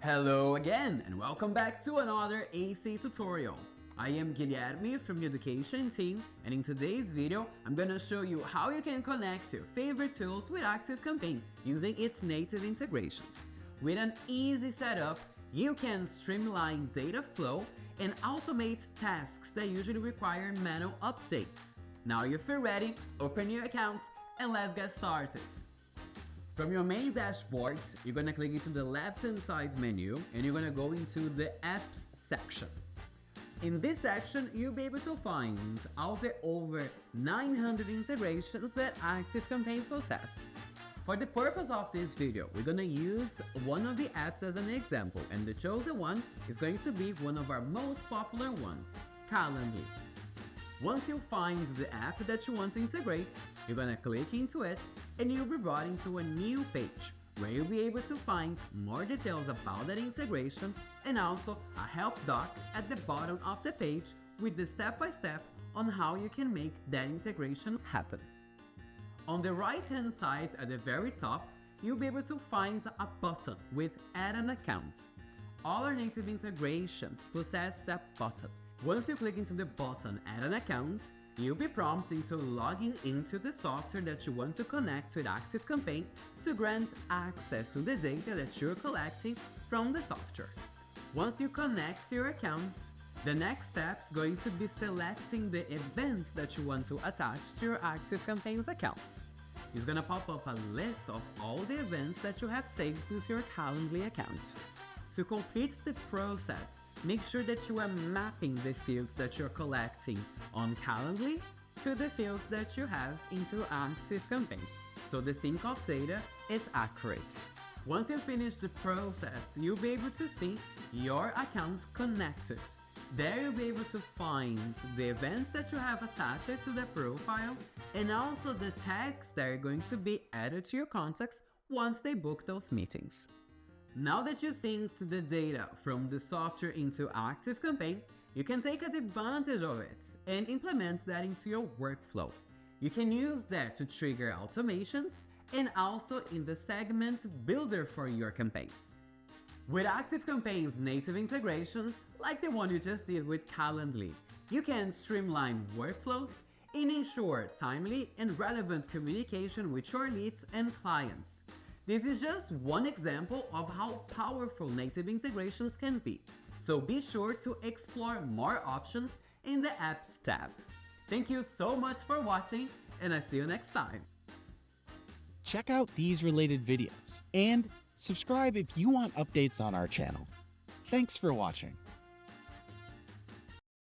Hello again, and welcome back to another AC tutorial. I am Guilherme from the education team, and in today's video, I'm gonna show you how you can connect your favorite tools with ActiveCampaign using its native integrations. With an easy setup, you can streamline data flow and automate tasks that usually require manual updates. Now if you're ready, open your accounts and let's get started. From your main dashboard, you're gonna click into the left-hand side menu and you're gonna go into the Apps section. In this section, you'll be able to find all the over 900 integrations that ActiveCampaign possesses. For the purpose of this video, we're gonna use one of the apps as an example, and the chosen one is going to be one of our most popular ones, Calendly. Once you find the app that you want to integrate, you're gonna click into it and you'll be brought into a new page where you'll be able to find more details about that integration and also a help doc at the bottom of the page with the step-by-step on how you can make that integration happen. On the right-hand side at the very top, you'll be able to find a button with Add an Account. All our native integrations possess that button. Once you click into the button Add an Account, you'll be prompted to logging into the software that you want to connect with ActiveCampaign to grant access to the data that you're collecting from the software. Once you connect your account, the next step is going to be selecting the events that you want to attach to your ActiveCampaign's account. It's going to pop up a list of all the events that you have saved with your Calendly account. To complete the process, make sure that you are mapping the fields that you're collecting on Calendly to the fields that you have into ActiveCampaign, so the sync of data is accurate. Once you finish the process, you'll be able to see your account connected. There you'll be able to find the events that you have attached to the profile and also the tags that are going to be added to your contacts once they book those meetings. Now that you synced the data from the software into ActiveCampaign, you can take advantage of it and implement that into your workflow. You can use that to trigger automations and also in the segment builder for your campaigns. With ActiveCampaign's native integrations, like the one you just did with Calendly, you can streamline workflows and ensure timely and relevant communication with your leads and clients. This is just one example of how powerful native integrations can be, so be sure to explore more options in the Apps tab. Thank you so much for watching, and I see you next time. Check out these related videos and subscribe if you want updates on our channel. Thanks for watching.